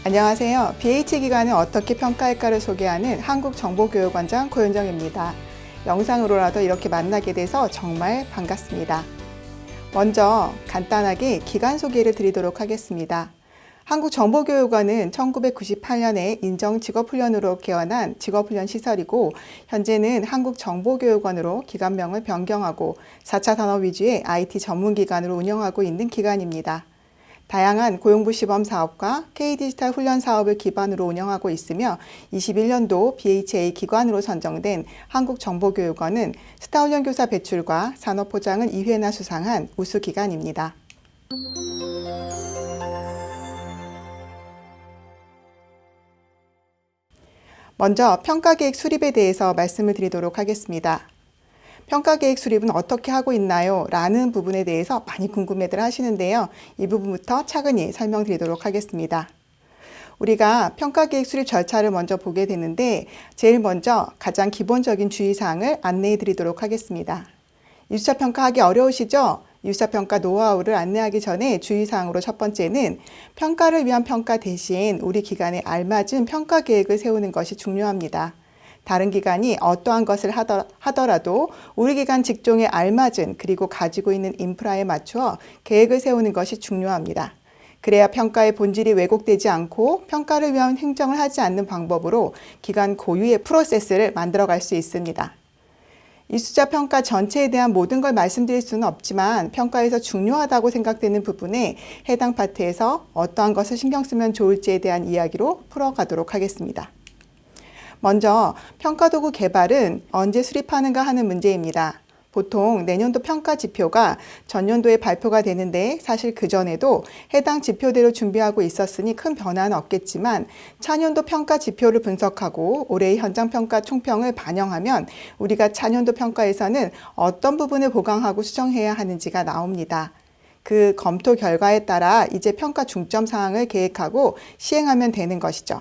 안녕하세요. BH 기관을 어떻게 평가할까를 소개하는 한국정보교육원장 고현정입니다. 영상으로라도 이렇게 만나게 돼서 정말 반갑습니다. 먼저 간단하게 기관 소개를 드리도록 하겠습니다. 한국정보교육원은 1998년에 인정직업훈련으로 개원한 직업훈련 시설이고, 현재는 한국정보교육원으로 기관명을 변경하고 4차 산업 위주의 IT 전문기관으로 운영하고 있는 기관입니다. 다양한 고용부 시범 사업과 K디지털 훈련 사업을 기반으로 운영하고 있으며 21년도 BHA 기관으로 선정된 한국정보교육원은 스타훈련 교사 배출과 산업포장을 2회나 수상한 우수 기관입니다. 먼저 평가계획 수립에 대해서 말씀을 드리도록 하겠습니다. 평가계획 수립은 어떻게 하고 있나요? 라는 부분에 대해서 많이 궁금해들 하시는데요. 이 부분부터 차근히 설명드리도록 하겠습니다. 우리가 평가계획 수립 절차를 먼저 보게 되는데, 제일 먼저 가장 기본적인 주의사항을 안내해 드리도록 하겠습니다. 1차 평가하기 어려우시죠? 1차 평가 노하우를 안내하기 전에 주의사항으로 첫 번째는 평가를 위한 평가 대신 우리 기관에 알맞은 평가 계획을 세우는 것이 중요합니다. 다른 기관이 어떠한 것을 하더라도 우리 기관 직종에 알맞은 그리고 가지고 있는 인프라에 맞추어 계획을 세우는 것이 중요합니다. 그래야 평가의 본질이 왜곡되지 않고 평가를 위한 행정을 하지 않는 방법으로 기관 고유의 프로세스를 만들어갈 수 있습니다. 이수자 평가 전체에 대한 모든 걸 말씀드릴 수는 없지만 평가에서 중요하다고 생각되는 부분에 해당 파트에서 어떠한 것을 신경 쓰면 좋을지에 대한 이야기로 풀어가도록 하겠습니다. 먼저 평가도구 개발은 언제 수립하는가 하는 문제입니다. 보통 내년도 평가 지표가 전년도에 발표가 되는데, 사실 그전에도 해당 지표대로 준비하고 있었으니 큰 변화는 없겠지만 차년도 평가 지표를 분석하고 올해의 현장 평가 총평을 반영하면 우리가 차년도 평가에서는 어떤 부분을 보강하고 수정해야 하는지가 나옵니다. 그 검토 결과에 따라 이제 평가 중점 사항을 계획하고 시행하면 되는 것이죠.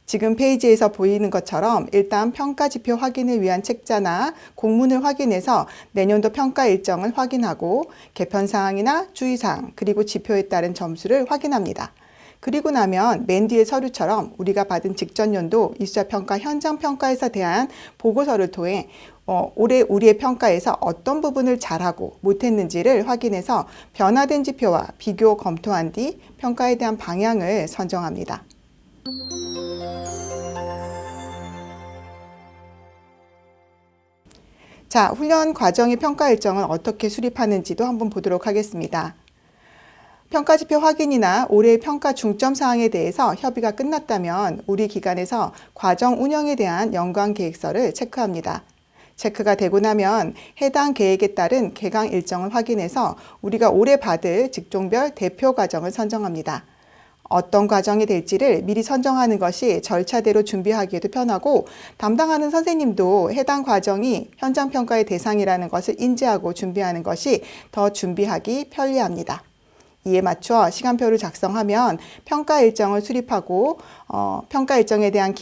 지금 페이지에서 보이는 것처럼 일단 평가 지표 확인을 위한 책자나 공문을 확인해서 내년도 평가 일정을 확인하고 개편사항이나 주의사항 그리고 지표에 따른 점수를 확인합니다. 그리고 나면 맨 뒤에 서류처럼 우리가 받은 직전 연도 이수자 평가 현장 평가에서 대한 보고서를 통해 올해 우리의 평가에서 어떤 부분을 잘하고 못했는지를 확인해서 변화된 지표와 비교 검토한 뒤 평가에 대한 방향을 선정합니다. 자, 훈련 과정의 평가 일정은 어떻게 수립하는지도 한번 보도록 하겠습니다. 평가 지표 확인이나 올해의 평가 중점 사항에 대해서 협의가 끝났다면 우리 기관에서 과정 운영에 대한 연관 계획서를 체크합니다. 체크가 되고 나면 해당 계획에 따른 개강 일정을 확인해서 우리가 올해 받을 직종별 대표 과정을 선정합니다. 어떤 과정이 될지를 미리 선정하는 것이 절차대로 준비하기에도 편하고, 담당하는 선생님도 해당 과정이 현장 평가의 대상이라는 것을 인지하고 준비하는 것이 더 준비하기 편리합니다. 이에 맞춰 시간표를 작성하면 평가 일정을 수립하고 평가 일정에 대한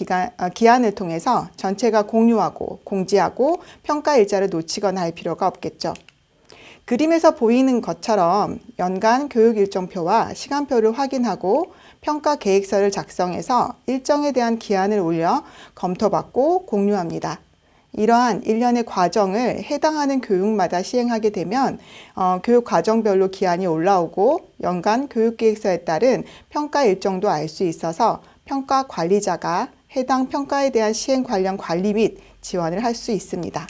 기한을 통해서 전체가 공유하고 공지하고 평가 일자를 놓치거나 할 필요가 없겠죠. 그림에서 보이는 것처럼 연간 교육 일정표와 시간표를 확인하고 평가 계획서를 작성해서 일정에 대한 기한을 올려 검토받고 공유합니다. 이러한 일련의 과정을 해당하는 교육마다 시행하게 되면 교육 과정별로 기한이 올라오고 연간 교육계획서에 따른 평가 일정도 알 수 있어서 평가 관리자가 해당 평가에 대한 시행 관련 관리 및 지원을 할 수 있습니다.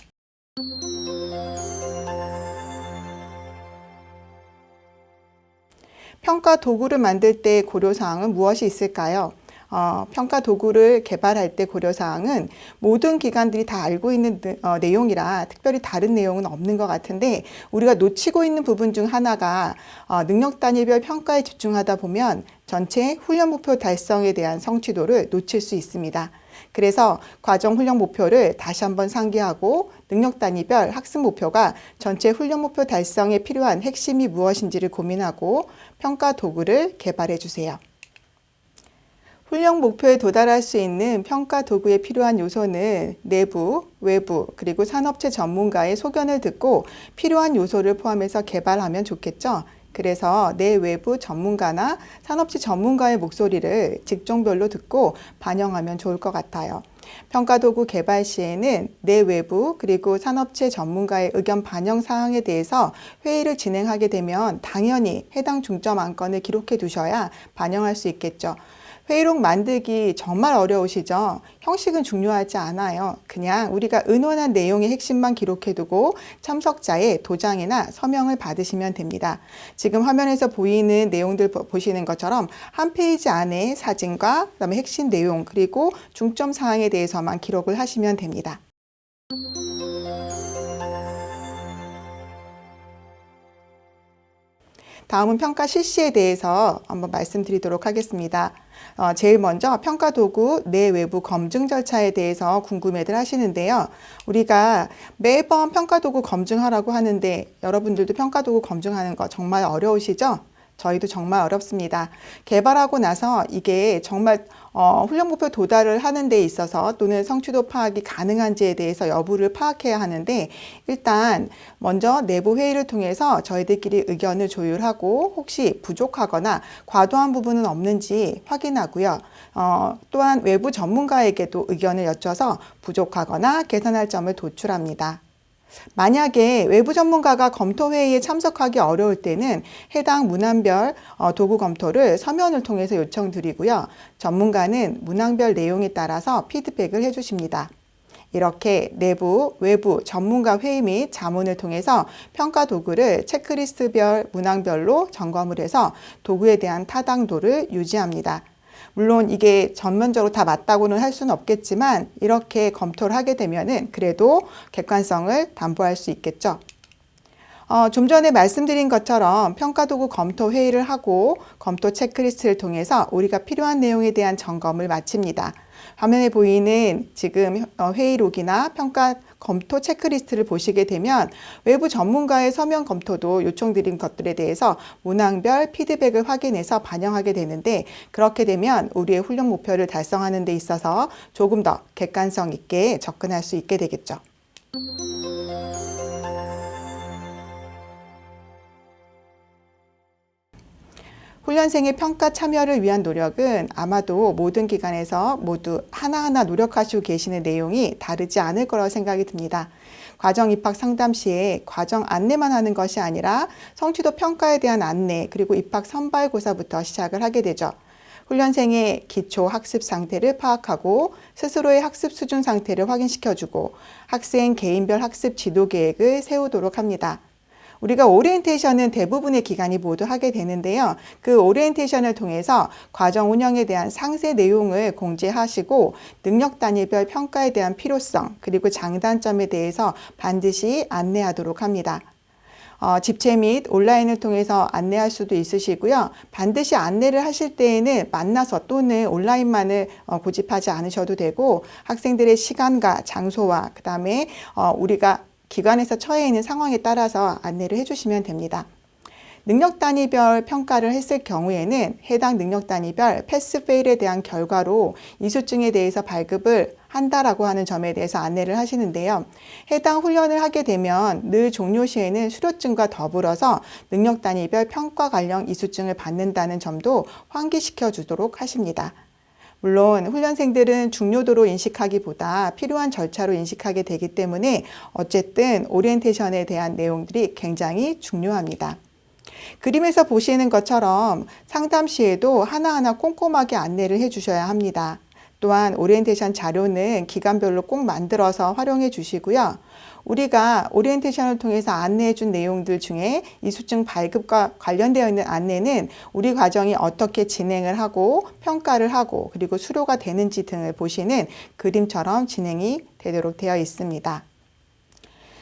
평가 도구를 만들 때 고려사항은 무엇이 있을까요? 평가 도구를 개발할 때 고려사항은 모든 기관들이 다 알고 있는 내용이라 특별히 다른 내용은 없는 것 같은데, 우리가 놓치고 있는 부분 중 하나가 능력 단위별 평가에 집중하다 보면 전체 훈련 목표 달성에 대한 성취도를 놓칠 수 있습니다. 그래서 과정 훈련 목표를 다시 한번 상기하고 능력 단위별 학습 목표가 전체 훈련 목표 달성에 필요한 핵심이 무엇인지를 고민하고 평가 도구를 개발해 주세요. 훈련 목표에 도달할 수 있는 평가 도구에 필요한 요소는 내부, 외부, 그리고 산업체 전문가의 소견을 듣고 필요한 요소를 포함해서 개발하면 좋겠죠. 그래서 내 외부 전문가나 산업체 전문가의 목소리를 직종별로 듣고 반영하면 좋을 것 같아요. 평가도구 개발 시에는 내 외부 그리고 산업체 전문가의 의견 반영 사항에 대해서 회의를 진행하게 되면 당연히 해당 중점 안건을 기록해 두셔야 반영할 수 있겠죠. 회의록 만들기 정말 어려우시죠? 형식은 중요하지 않아요. 그냥 우리가 의논한 내용의 핵심만 기록해두고 참석자의 도장이나 서명을 받으시면 됩니다. 지금 화면에서 보이는 내용들 보시는 것처럼 한 페이지 안에 사진과 그다음에 핵심 내용 그리고 중점 사항에 대해서만 기록을 하시면 됩니다. 다음은 평가 실시에 대해서 한번 말씀드리도록 하겠습니다. 제일 먼저 평가 도구 내 외부 검증 절차에 대해서 궁금해들 하시는데요. 우리가 매번 평가 도구 검증하라고 하는데 여러분들도 평가 도구 검증하는 거 정말 어려우시죠? 저희도 정말 어렵습니다. 개발하고 나서 이게 정말 훈련 목표 도달을 하는 데 있어서 또는 성취도 파악이 가능한지에 대해서 여부를 파악해야 하는데 일단 먼저 내부 회의를 통해서 저희들끼리 의견을 조율하고 혹시 부족하거나 과도한 부분은 없는지 확인하고요. 또한 외부 전문가에게도 의견을 여쭤서 부족하거나 개선할 점을 도출합니다. 만약에 외부 전문가가 검토 회의에 참석하기 어려울 때는 해당 문항별 도구 검토를 서면을 통해서 요청드리고요. 전문가는 문항별 내용에 따라서 피드백을 해주십니다. 이렇게 내부, 외부 전문가 회의 및 자문을 통해서 평가 도구를 체크리스트별, 문항별로 점검을 해서 도구에 대한 타당도를 유지합니다. 물론 이게 전면적으로 다 맞다고는 할 수는 없겠지만 이렇게 검토를 하게 되면은 그래도 객관성을 담보할 수 있겠죠. 좀 전에 말씀드린 것처럼 평가도구 검토 회의를 하고 검토 체크리스트를 통해서 우리가 필요한 내용에 대한 점검을 마칩니다. 화면에 보이는 지금 회의록이나 평가 검토 체크리스트를 보시게 되면 외부 전문가의 서면 검토도 요청드린 것들에 대해서 문항별 피드백을 확인해서 반영하게 되는데 그렇게 되면 우리의 훈련 목표를 달성하는 데 있어서 조금 더 객관성 있게 접근할 수 있게 되겠죠. 훈련생의 평가 참여를 위한 노력은 아마도 모든 기관에서 모두 하나하나 노력하시고 계시는 내용이 다르지 않을 거라고 생각이 듭니다. 과정 입학 상담 시에 과정 안내만 하는 것이 아니라 성취도 평가에 대한 안내 그리고 입학 선발고사부터 시작을 하게 되죠. 훈련생의 기초 학습 상태를 파악하고 스스로의 학습 수준 상태를 확인시켜주고 학생 개인별 학습 지도 계획을 세우도록 합니다. 우리가 오리엔테이션은 대부분의 기관이 모두 하게 되는데요. 그 오리엔테이션을 통해서 과정 운영에 대한 상세 내용을 공지하시고 능력 단위별 평가에 대한 필요성 그리고 장단점에 대해서 반드시 안내하도록 합니다. 집체 및 온라인을 통해서 안내할 수도 있으시고요. 반드시 안내를 하실 때에는 만나서 또는 온라인만을 고집하지 않으셔도 되고 학생들의 시간과 장소와 그 다음에 우리가 기관에서 처해 있는 상황에 따라서 안내를 해주시면 됩니다. 능력 단위별 평가를 했을 경우에는 해당 능력 단위별 패스 페일에 대한 결과로 이수증에 대해서 발급을 한다라고 하는 점에 대해서 안내를 하시는데요. 해당 훈련을 하게 되면 늘 종료 시에는 수료증과 더불어서 능력 단위별 평가 관련 이수증을 받는다는 점도 환기시켜 주도록 하십니다. 물론 훈련생들은 중요도로 인식하기보다 필요한 절차로 인식하게 되기 때문에 어쨌든 오리엔테이션에 대한 내용들이 굉장히 중요합니다. 그림에서 보시는 것처럼 상담 시에도 하나하나 꼼꼼하게 안내를 해주셔야 합니다. 또한 오리엔테이션 자료는 기간별로 꼭 만들어서 활용해 주시고요. 우리가 오리엔테이션을 통해서 안내해 준 내용들 중에 이수증 발급과 관련되어 있는 안내는 우리 과정이 어떻게 진행을 하고 평가를 하고 그리고 수료가 되는지 등을 보시는 그림처럼 진행이 되도록 되어 있습니다.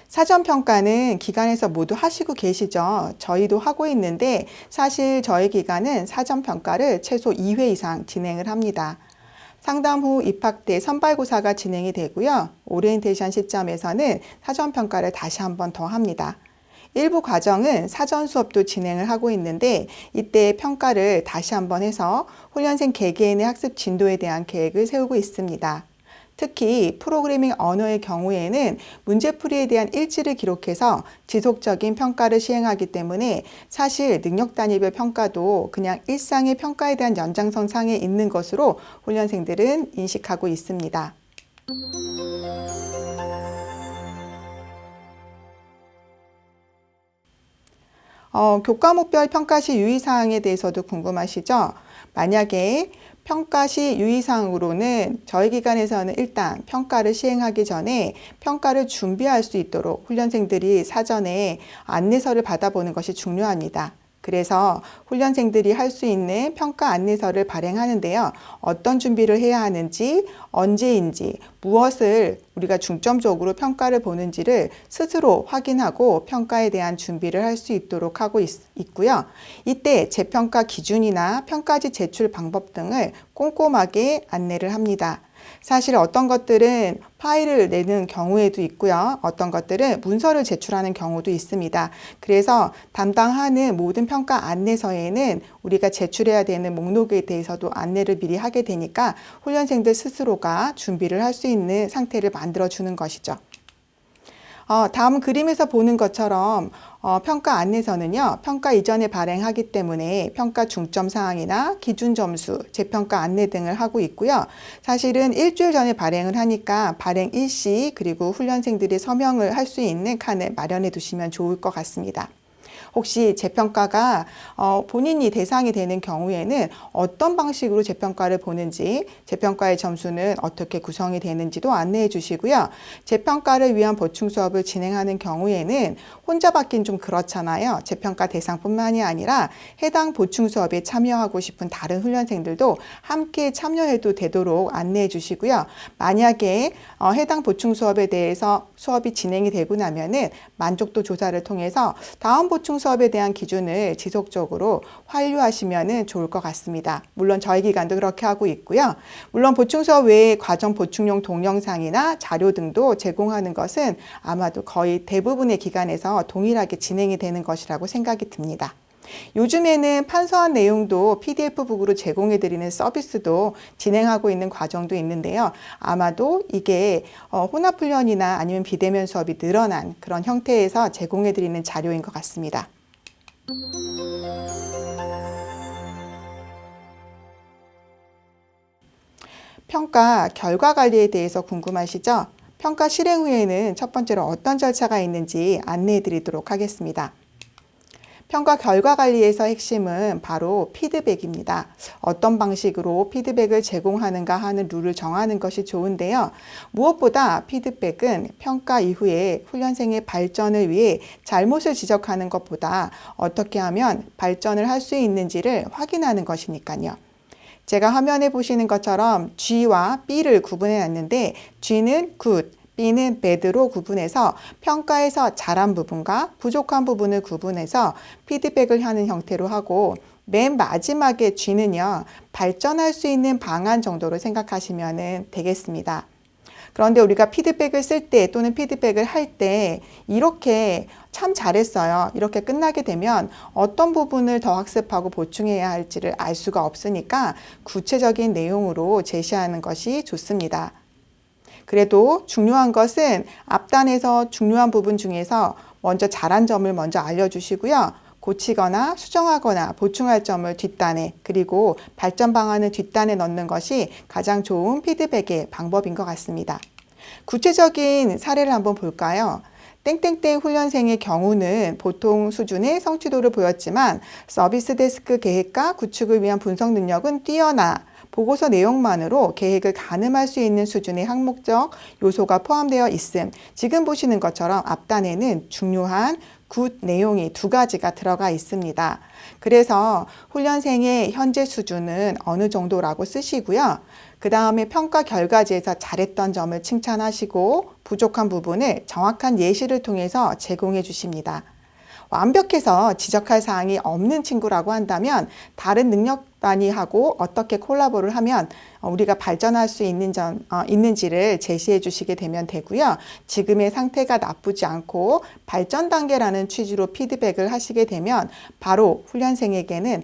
사전평가는 기관에서 모두 하시고 계시죠. 저희도 하고 있는데 사실 저희 기관은 사전평가를 최소 2회 이상 진행을 합니다. 상담 후 입학 때 선발고사가 진행이 되고요. 오리엔테이션 시점에서는 사전평가를 다시 한 번 더 합니다. 일부 과정은 사전 수업도 진행을 하고 있는데 이때 평가를 다시 한 번 해서 훈련생 개개인의 학습 진도에 대한 계획을 세우고 있습니다. 특히 프로그래밍 언어의 경우에는 문제풀이에 대한 일지를 기록해서 지속적인 평가를 시행하기 때문에 사실 능력 단위별 평가도 그냥 일상의 평가에 대한 연장선 상에 있는 것으로 훈련생들은 인식하고 있습니다. 교과목별 평가 시 유의사항에 대해서도 궁금하시죠? 만약에 평가 시 유의사항으로는 저희 기관에서는 일단 평가를 시행하기 전에 평가를 준비할 수 있도록 훈련생들이 사전에 안내서를 받아보는 것이 중요합니다. 그래서 훈련생들이 할 수 있는 평가 안내서를 발행하는데요. 어떤 준비를 해야 하는지, 언제인지, 무엇을 우리가 중점적으로 평가를 보는지를 스스로 확인하고 평가에 대한 준비를 할 수 있도록 하고 있고요. 이때 재평가 기준이나 평가지 제출 방법 등을 꼼꼼하게 안내를 합니다. 사실 어떤 것들은 파일을 내는 경우에도 있고요. 어떤 것들은 문서를 제출하는 경우도 있습니다. 그래서 담당하는 모든 평가 안내서에는 우리가 제출해야 되는 목록에 대해서도 안내를 미리 하게 되니까 훈련생들 스스로가 준비를 할 수 있는 상태를 만들어주는 것이죠. 다음 그림에서 보는 것처럼 평가 안내서는요, 평가 이전에 발행하기 때문에 평가 중점 사항이나 기준 점수, 재평가 안내 등을 하고 있고요. 사실은 일주일 전에 발행을 하니까 발행 일시 그리고 훈련생들이 서명을 할 수 있는 칸을 마련해 두시면 좋을 것 같습니다. 혹시 재평가가 본인이 대상이 되는 경우에는 어떤 방식으로 재평가를 보는지, 재평가의 점수는 어떻게 구성이 되는지도 안내해 주시고요. 재평가를 위한 보충 수업을 진행하는 경우에는 혼자 받긴 좀 그렇잖아요. 재평가 대상뿐만이 아니라 해당 보충 수업에 참여하고 싶은 다른 훈련생들도 함께 참여해도 되도록 안내해 주시고요. 만약에 해당 보충 수업에 대해서 수업이 진행이 되고 나면은 만족도 조사를 통해서 다음 보충 수업에 대한 기준을 지속적으로 완료하시면 좋을 것 같습니다. 물론 저희 기관도 그렇게 하고 있고요. 물론 보충 수업 외에 과정 보충용 동영상이나 자료 등도 제공하는 것은 아마도 거의 대부분의 기관에서 동일하게 진행이 되는 것이라고 생각이 듭니다. 요즘에는 판서한 내용도 PDF북으로 제공해드리는 서비스도 진행하고 있는 과정도 있는데요. 아마도 이게 혼합훈련이나 아니면 비대면 수업이 늘어난 그런 형태에서 제공해드리는 자료인 것 같습니다. 평가 결과 관리에 대해서 궁금하시죠? 평가 실행 후에는 첫 번째로 어떤 절차가 있는지 안내해 드리도록 하겠습니다. 평가 결과 관리에서 핵심은 바로 피드백입니다. 어떤 방식으로 피드백을 제공하는가 하는 룰을 정하는 것이 좋은데요. 무엇보다 피드백은 평가 이후에 훈련생의 발전을 위해 잘못을 지적하는 것보다 어떻게 하면 발전을 할 수 있는지를 확인하는 것이니까요. 제가 화면에 보시는 것처럼 G와 B를 구분해 놨는데 G는 good, B는 bad로 구분해서 평가에서 잘한 부분과 부족한 부분을 구분해서 피드백을 하는 형태로 하고 맨 마지막에 G는요, 발전할 수 있는 방안 정도로 생각하시면 되겠습니다. 그런데 우리가 피드백을 쓸 때 또는 피드백을 할 때 이렇게 참 잘했어요. 이렇게 끝나게 되면 어떤 부분을 더 학습하고 보충해야 할지를 알 수가 없으니까 구체적인 내용으로 제시하는 것이 좋습니다. 그래도 중요한 것은 앞단에서 중요한 부분 중에서 먼저 잘한 점을 먼저 알려주시고요. 고치거나 수정하거나 보충할 점을 뒷단에, 그리고 발전 방안을 뒷단에 넣는 것이 가장 좋은 피드백의 방법인 것 같습니다. 구체적인 사례를 한번 볼까요? 땡땡땡 훈련생의 경우는 보통 수준의 성취도를 보였지만 서비스 데스크 계획과 구축을 위한 분석 능력은 뛰어나 보고서 내용만으로 계획을 가늠할 수 있는 수준의 항목적 요소가 포함되어 있음. 지금 보시는 것처럼 앞단에는 중요한 굿 내용이 2가지가 들어가 있습니다. 그래서 훈련생의 현재 수준은 어느 정도라고 쓰시고요. 그 다음에 평가 결과지에서 잘했던 점을 칭찬하시고 부족한 부분을 정확한 예시를 통해서 제공해 주십니다. 완벽해서 지적할 사항이 없는 친구라고 한다면 다른 능력 많이 하고 어떻게 콜라보를 하면 우리가 발전할 수 있는지를 제시해 주시게 되면 되고요. 지금의 상태가 나쁘지 않고 발전 단계라는 취지로 피드백을 하시게 되면 바로 훈련생에게는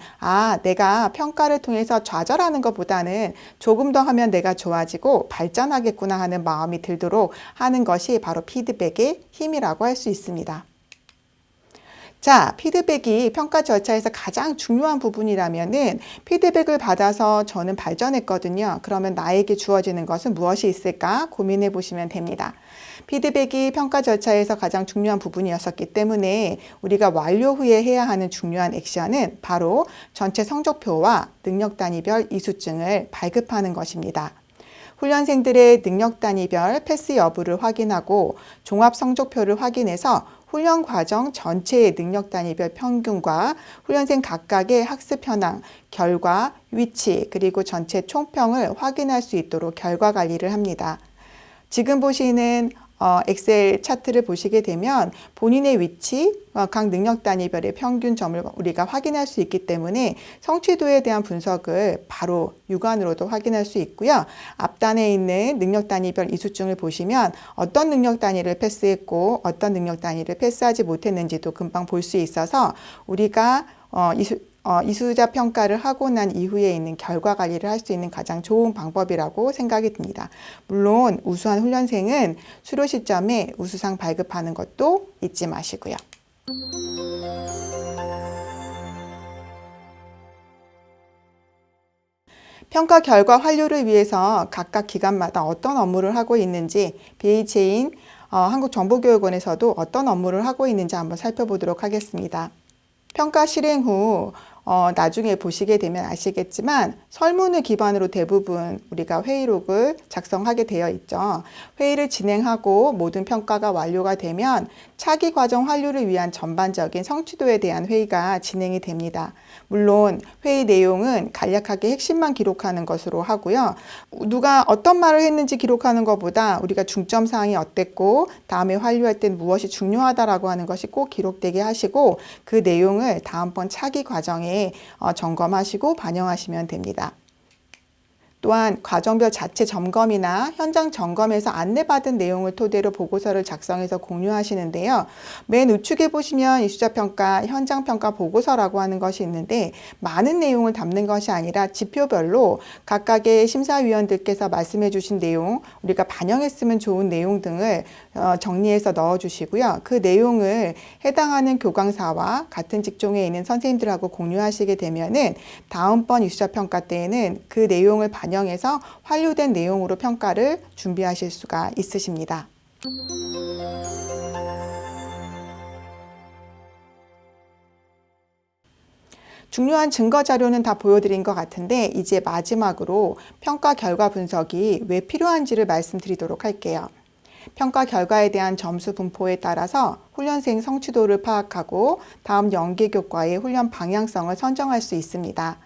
내가 평가를 통해서 좌절하는 것보다는 조금 더 하면 내가 좋아지고 발전하겠구나 하는 마음이 들도록 하는 것이 바로 피드백의 힘이라고 할 수 있습니다. 자, 피드백이 평가 절차에서 가장 중요한 부분이라면은 피드백을 받아서 저는 발전했거든요. 그러면 나에게 주어지는 것은 무엇이 있을까 고민해 보시면 됩니다. 피드백이 평가 절차에서 가장 중요한 부분이었기 때문에 우리가 완료 후에 해야 하는 중요한 액션은 바로 전체 성적표와 능력 단위별 이수증을 발급하는 것입니다. 훈련생들의 능력 단위별 패스 여부를 확인하고 종합 성적표를 확인해서 훈련 과정 전체의 능력 단위별 평균과 훈련생 각각의 학습 현황, 결과, 위치, 그리고 전체 총평을 확인할 수 있도록 결과 관리를 합니다. 지금 보시는 엑셀 차트를 보시게 되면 본인의 위치, 각 능력 단위별의 평균 점을 우리가 확인할 수 있기 때문에 성취도에 대한 분석을 바로 육안으로도 확인할 수 있고요. 앞단에 있는 능력 단위별 이수증을 보시면 어떤 능력 단위를 패스했고 어떤 능력 단위를 패스하지 못했는지도 금방 볼 수 있어서 우리가 이수자 평가를 하고 난 이후에 있는 결과 관리를 할 수 있는 가장 좋은 방법이라고 생각이 듭니다. 물론 우수한 훈련생은 수료 시점에 우수상 발급하는 것도 잊지 마시고요. 평가 결과 완료를 위해서 각각 기관마다 어떤 업무를 하고 있는지 BHA인 한국정보교육원에서도 어떤 업무를 하고 있는지 한번 살펴보도록 하겠습니다. 평가 실행 후 나중에 보시게 되면 아시겠지만 설문을 기반으로 대부분 우리가 회의록을 작성하게 되어 있죠. 회의를 진행하고 모든 평가가 완료가 되면 차기 과정 완료를 위한 전반적인 성취도에 대한 회의가 진행이 됩니다. 물론 회의 내용은 간략하게 핵심만 기록하는 것으로 하고요. 누가 어떤 말을 했는지 기록하는 것보다 우리가 중점 사항이 어땠고 다음에 완료할 땐 무엇이 중요하다라고 하는 것이 꼭 기록되게 하시고 그 내용을 다음번 차기 과정에 점검하시고 반영하시면 됩니다. 또한 과정별 자체 점검이나 현장 점검에서 안내받은 내용을 토대로 보고서를 작성해서 공유하시는데요. 맨 우측에 보시면 이수자 평가, 현장 평가 보고서라고 하는 것이 있는데 많은 내용을 담는 것이 아니라 지표별로 각각의 심사위원들께서 말씀해 주신 내용, 우리가 반영했으면 좋은 내용 등을 정리해서 넣어 주시고요. 그 내용을 해당하는 교강사와 같은 직종에 있는 선생님들하고 공유하시게 되면은 다음번 이수자 평가 때에는 그 내용을 반영해서 완료된 내용으로 평가를 준비하실 수가 있으십니다. 중요한 증거 자료는 다 보여드린 것 같은데 이제 마지막으로 평가 결과 분석이 왜 필요한지를 말씀드리도록 할게요. 평가 결과에 대한 점수 분포에 따라서 훈련생 성취도를 파악하고 다음 연계교과의 훈련 방향성을 선정할 수 있습니다.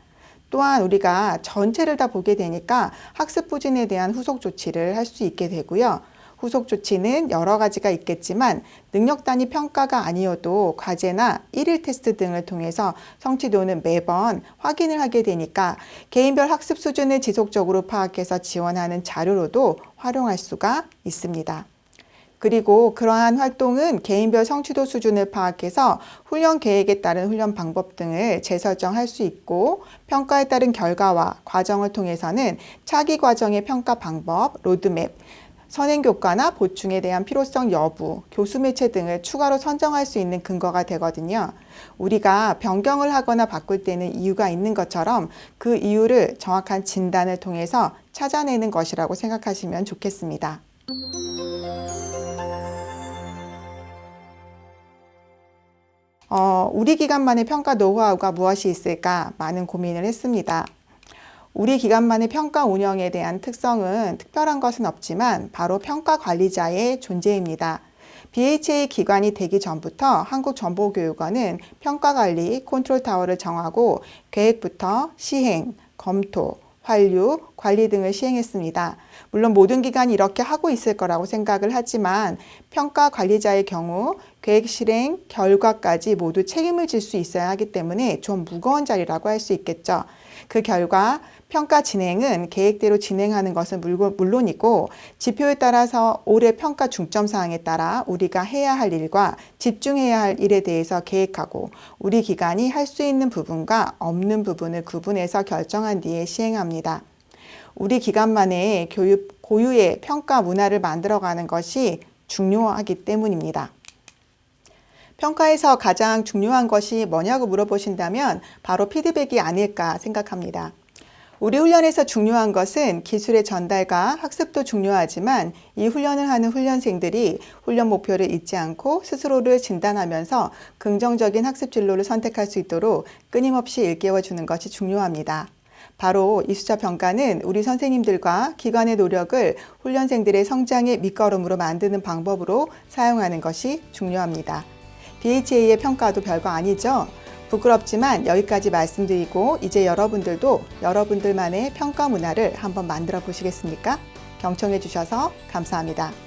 또한 우리가 전체를 다 보게 되니까 학습 부진에 대한 후속 조치를 할 수 있게 되고요. 후속 조치는 여러 가지가 있겠지만 능력 단위 평가가 아니어도 과제나 일일 테스트 등을 통해서 성취도는 매번 확인을 하게 되니까 개인별 학습 수준을 지속적으로 파악해서 지원하는 자료로도 활용할 수가 있습니다. 그리고 그러한 활동은 개인별 성취도 수준을 파악해서 훈련 계획에 따른 훈련 방법 등을 재설정할 수 있고 평가에 따른 결과와 과정을 통해서는 차기 과정의 평가 방법, 로드맵, 선행교과나 보충에 대한 필요성 여부, 교수 매체 등을 추가로 선정할 수 있는 근거가 되거든요. 우리가 변경을 하거나 바꿀 때는 이유가 있는 것처럼 그 이유를 정확한 진단을 통해서 찾아내는 것이라고 생각하시면 좋겠습니다. 우리 기관만의 평가 노하우가 무엇이 있을까 많은 고민을 했습니다. 우리 기관만의 평가 운영에 대한 특성은 특별한 것은 없지만 바로 평가 관리자의 존재입니다. BHA 기관이 되기 전부터 한국정보교육원은 평가관리 컨트롤 타워를 정하고 계획부터 시행, 검토, 환류, 관리 등을 시행했습니다. 물론 모든 기관이 이렇게 하고 있을 거라고 생각을 하지만 평가 관리자의 경우 계획 실행, 결과까지 모두 책임을 질 수 있어야 하기 때문에 좀 무거운 자리라고 할 수 있겠죠. 그 결과 평가 진행은 계획대로 진행하는 것은 물론이고 지표에 따라서 올해 평가 중점 사항에 따라 우리가 해야 할 일과 집중해야 할 일에 대해서 계획하고 우리 기관이 할 수 있는 부분과 없는 부분을 구분해서 결정한 뒤에 시행합니다. 우리 기관만의 고유의 평가 문화를 만들어가는 것이 중요하기 때문입니다. 평가에서 가장 중요한 것이 뭐냐고 물어보신다면 바로 피드백이 아닐까 생각합니다. 우리 훈련에서 중요한 것은 기술의 전달과 학습도 중요하지만 이 훈련을 하는 훈련생들이 훈련 목표를 잊지 않고 스스로를 진단하면서 긍정적인 학습 진로를 선택할 수 있도록 끊임없이 일깨워 주는 것이 중요합니다. 바로 이 수자 평가는 우리 선생님들과 기관의 노력을 훈련생들의 성장의 밑거름으로 만드는 방법으로 사용하는 것이 중요합니다. BHA의 평가도 별거 아니죠? 부끄럽지만 여기까지 말씀드리고 이제 여러분들도 여러분들만의 평가 문화를 한번 만들어 보시겠습니까? 경청해 주셔서 감사합니다.